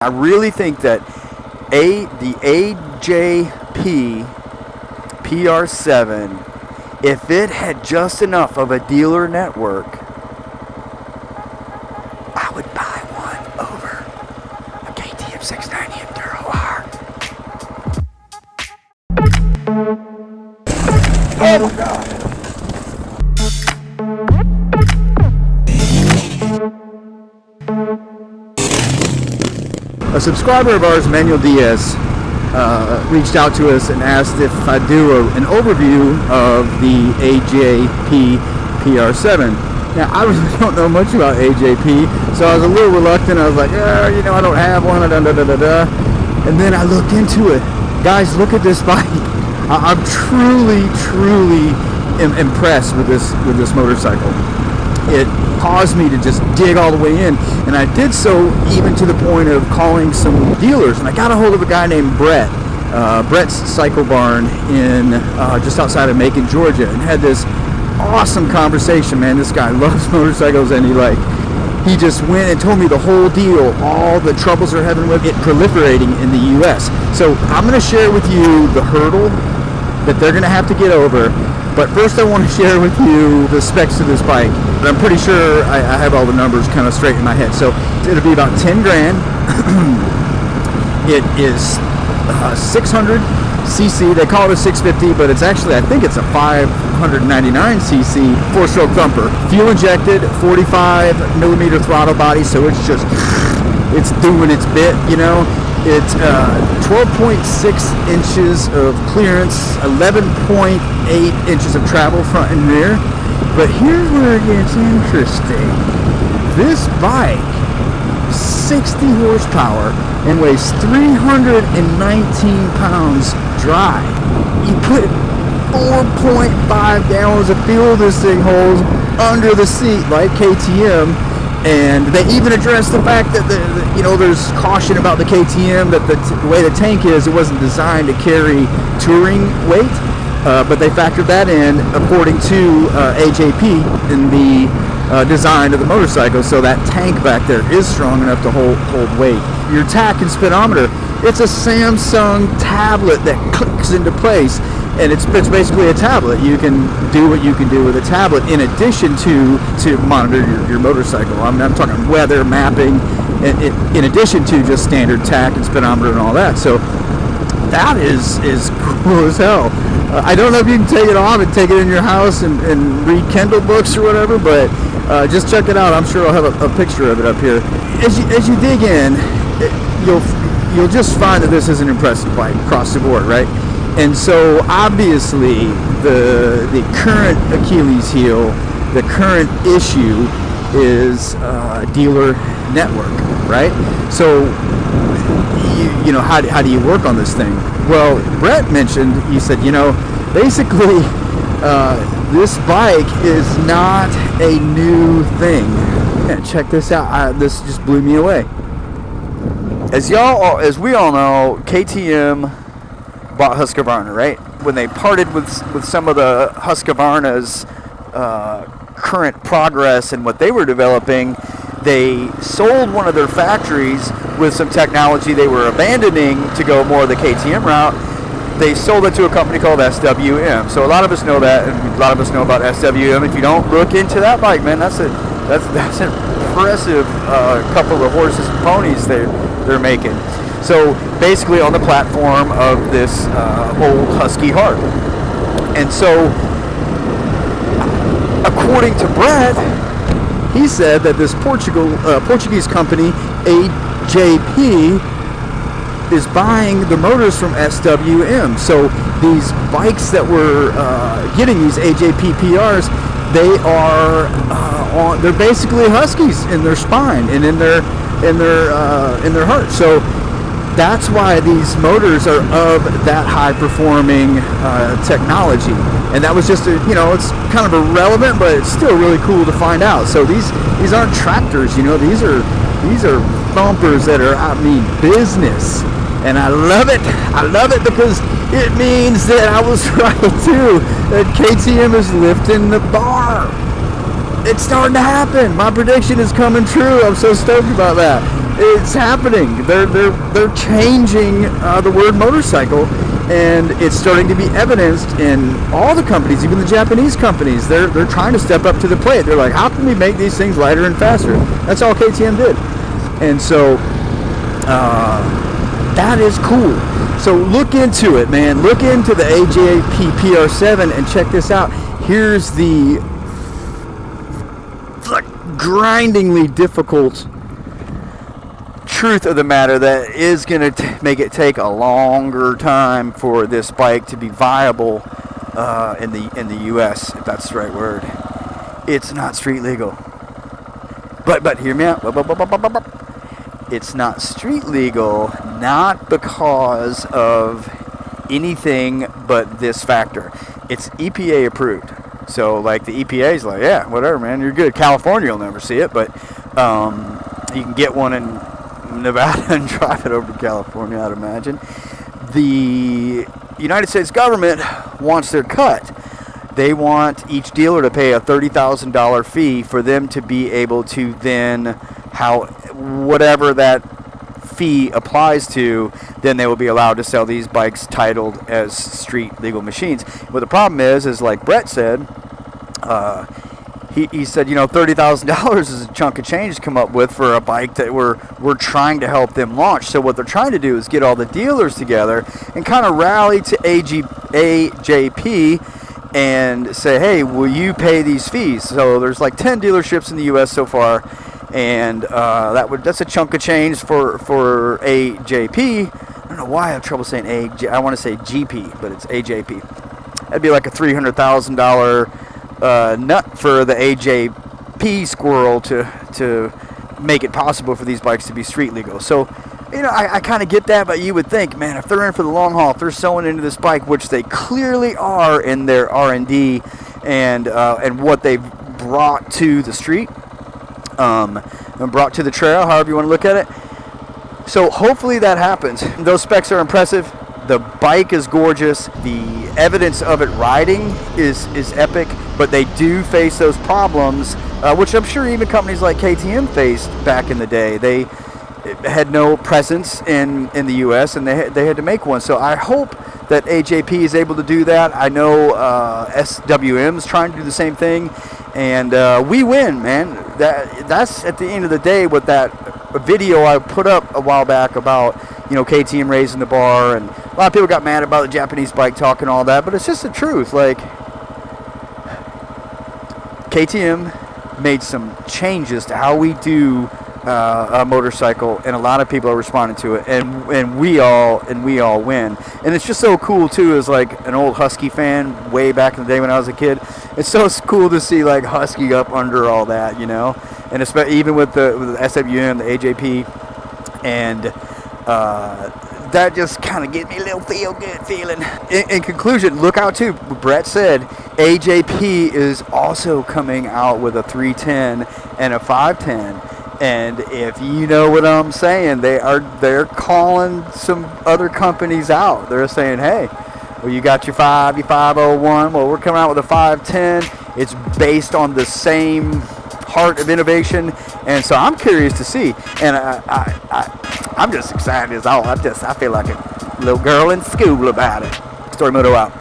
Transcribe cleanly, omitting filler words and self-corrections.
I really think that the AJP PR7, if it had just enough of a dealer network, I would buy one over a KTM 690 Enduro R. Oh God. A subscriber of ours, Manuel Diaz, reached out to us and asked if I'd do an overview of the AJP PR7. Now, I really don't know much about AJP, so I was a little reluctant. I was like, I don't have one, and then I looked into it. Guys, look at this bike. I'm truly impressed with this motorcycle. It caused me to just dig all the way in, and I did so even to the point of calling some dealers, and I got a hold of a guy named Brett, Brett's Cycle Barn in just outside of Macon, Georgia, and had this awesome conversation. Man, this guy loves motorcycles, and he just went and told me the whole deal, all the troubles they're having with it proliferating in the US. So I'm going to share with you the hurdle that they're going to have to get over. But first I want to share with you the specs of this bike. I'm pretty sure I have all the numbers kind of straight in my head. So it'll be about 10 grand. It is 600 cc. They call it a 650, but it's actually, I think it's a 599 cc 4-stroke thumper. Fuel injected, 45 millimeter throttle body, so it's doing its bit, you know. It's 12.6 inches of clearance, 11.8 inches of travel front and rear. But here's where it gets interesting. This bike, 60 horsepower and weighs 319 pounds dry. You put 4.5 gallons of fuel this thing holds under the seat like KTM. And they even addressed the fact that there's caution about the KTM, that the way the tank is, it wasn't designed to carry touring weight, but they factored that in according to AJP in the design of the motorcycle. So that tank back there is strong enough to hold weight. Your tach and speedometer, it's a Samsung tablet that clicks into place. And it's basically a tablet. You can do what you can do with a tablet in addition to monitor your motorcycle. I'm talking weather, mapping, in addition to just standard tach and speedometer and all that. So that is cool as hell. I don't know if you can take it off and take it in your house and read Kindle books or whatever, but just check it out. I'm sure I'll have a picture of it up here. As you dig in, you'll just find that this is an impressive bike across the board, right? And so obviously the current Achilles heel, the current issue is dealer network, right? So how do you work on this thing? Well, Brett mentioned, he said, basically this bike is not a new thing. Yeah, check this out. This just blew me away. As we all know, KTM bought Husqvarna, right? When they parted with some of the Husqvarna's current progress and what they were developing, they sold one of their factories with some technology they were abandoning to go more the KTM route. They sold it to a company called SWM. So a lot of us know that, and a lot of us know about SWM. If you don't look into that bike, man, that's an impressive couple of horses and ponies they're making. So basically on the platform of this old Husky Heart. And so according to Brett, he said that this Portuguese company, AJP, is buying the motors from SWM. So these bikes that we're getting, these AJP PRs, they're basically Huskies in their spine and in their heart. So that's why these motors are of that high-performing technology, and that was just it's kind of irrelevant, but it's still really cool to find out. So these aren't tractors, these are thumpers that are business, and I love it. I love it because it means that I was right too. That KTM is lifting the bar. It's starting to happen. My prediction is coming true. I'm so stoked about that. It's happening. They're changing the word motorcycle, and it's starting to be evidenced in all the companies, even the Japanese companies. They're trying to step up to the plate. They're like, how can we make these things lighter and faster? That's all KTM did. And so that is cool. So look into it, man. Look into the AJP PR7 and check this out. Here's the grindingly difficult truth of the matter that is going to make it take a longer time for this bike to be viable in the US, if that's the right word. It's not street legal. But hear me out. It's not street legal, not because of anything but this factor. It's EPA approved. So like the EPA is like, yeah, whatever, man, you're good. California will never see it, but you can get one in Nevada and drive it over to California, I'd imagine. The United States government wants their cut. They want each dealer to pay a $30,000 fee for them to be able to then, whatever that fee applies to, then they will be allowed to sell these bikes titled as street legal machines. But the problem is like Brett said, he said, you know, $30,000 is a chunk of change to come up with for a bike that we're trying to help them launch. So what they're trying to do is get all the dealers together and kind of rally to AJP and say, hey, will you pay these fees? So there's like 10 dealerships in the U.S. so far, and that's a chunk of change for AJP. I don't know why I have trouble saying AJ. I want to say GP, but it's AJP. That'd be like a $300,000 nut for the AJP squirrel to make it possible for these bikes to be street legal. So, you know, I kind of get that, but you would think, man, if they're in for the long haul, if they're sewing into this bike, which they clearly are in their R&D and what they've brought to the street, and brought to the trail, however you want to look at it. So hopefully that happens. Those specs are impressive. The bike is gorgeous. The evidence of it riding is epic, but they do face those problems, which I'm sure even companies like KTM faced back in the day. They had no presence in the U.S. and they had to make one. So I hope that AJP is able to do that. I know SWM is trying to do the same thing, and we win, man. That's at the end of the day what that video I put up a while back about, you know, KTM raising the bar, and a lot of people got mad about the Japanese bike talk and all that, but it's just the truth. Like, KTM made some changes to how we do a motorcycle, and a lot of people are responding to it, and we all win. And it's just so cool too, as like an old Husky fan way back in the day when I was a kid. It's so cool to see like Husky up under all that, you know, and especially even with the SWM, the AJP, and that just kind of gives me a little feel-good feeling. In conclusion, look out too. Brett said AJP is also coming out with a 310 and a 510. And if you know what I'm saying, they're calling some other companies out. They're saying, hey, well, you got your 501. Well, we're coming out with a 510. It's based on the same heart of innovation, and so I'm curious to see. And I'm just excited as all. I feel like a little girl in school about it. Story Moto out.